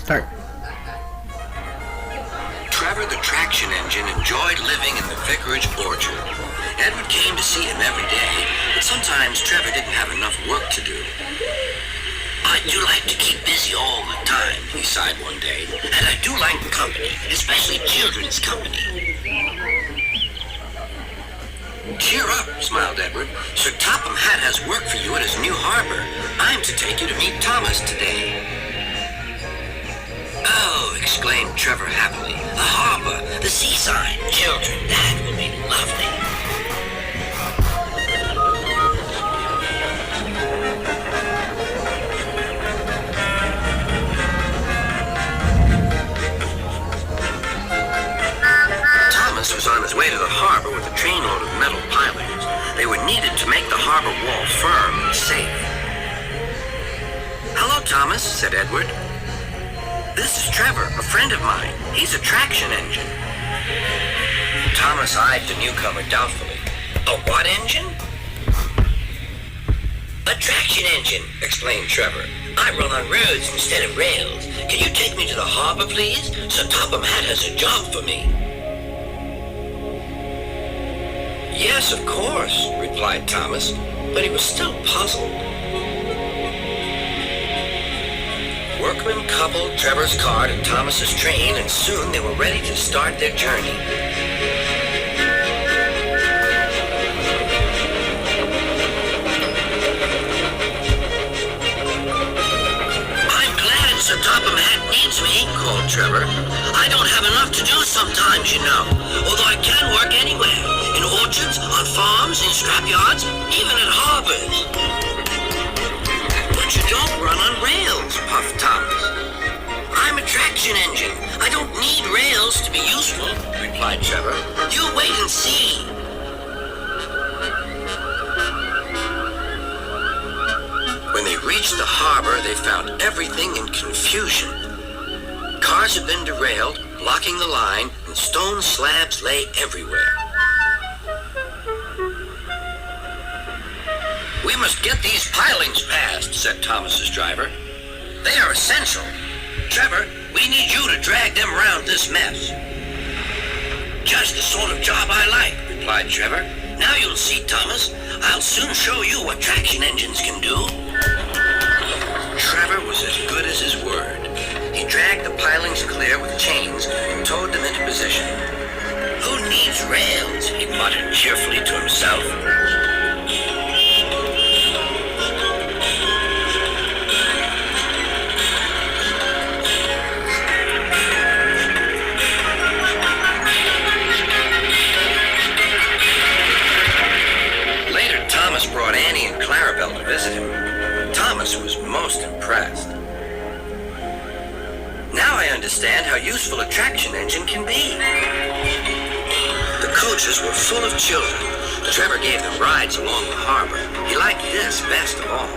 Start. Trevor the traction engine enjoyed living in the vicarage orchard. Edward came to see him every day, but sometimes Trevor didn't have enough work to do. I do like to keep busy all the time, he sighed one day, and I do like company, especially children's company. Cheer up, smiled Edward. Sir Topham Hatt has work for you at his new harbor. I'm to take you to meet Thomas today. Oh, exclaimed Trevor happily. The harbor, the seaside, children, that will be lovely. Thomas was on his way to the harbor with a trainload of metal pilings. They were needed to make the harbor wall firm and safe. Hello, Thomas, said Edward. This is Trevor, a friend of mine. He's a traction engine. Thomas eyed the newcomer doubtfully. A what engine? A traction engine, explained Trevor. I run on roads instead of rails. Can you take me to the harbor, please? Sir Topham Hatt has a job for me. Yes, of course, replied Thomas, but he was still puzzled. Workmen coupled Trevor's car to Thomas's train, and soon they were ready to start their journey. I'm glad Sir Topham Hatt needs me, called Trevor. I don't have enough to do sometimes, you know, although I can work anywhere, in orchards, on farms, in scrapyards, even at harbors. But you don't run on rails, puffed Thomas. I'm a traction engine. I don't need rails to be useful, replied Trevor. You wait and see. When they reached the harbor, they found everything in confusion. Cars had been derailed, blocking the line, and stone slabs lay everywhere. We must get these pilings past, said Thomas's driver. They are essential. Trevor, we need you to drag them around this mess. Just the sort of job I like, replied Trevor. Now you'll see, Thomas. I'll soon show you what traction engines can do. Trevor was as good as his word. He dragged the pilings clear with chains and towed them into position. Who needs rails? He muttered cheerfully to himself. Thomas brought Annie and Clarabelle to visit him. Thomas was most impressed. Now I understand how useful a traction engine can be. The coaches were full of children. Trevor gave them rides along the harbor. He liked this best of all.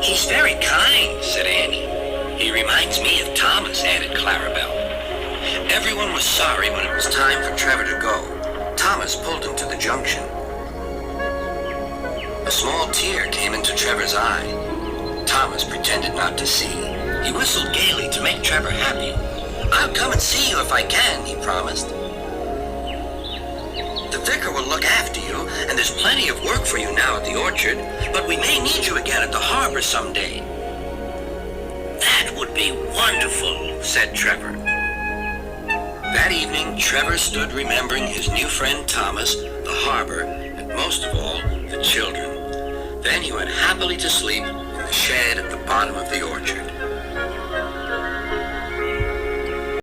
He's very kind, said Annie. He reminds me of Thomas, added Clarabelle. Everyone was sorry when it was time for Trevor to go. Thomas pulled him to the junction. A small tear came into Trevor's eye. Thomas pretended not to see. He whistled gaily to make Trevor happy. I'll come and see you if I can, he promised. The vicar will look after you, and there's plenty of work for you now at the orchard, but we may need you again at the harbor someday. That would be wonderful, said Trevor. That evening, Trevor stood remembering his new friend Thomas, the harbor, and most of all, the children. Then he went happily to sleep in the shed at the bottom of the orchard.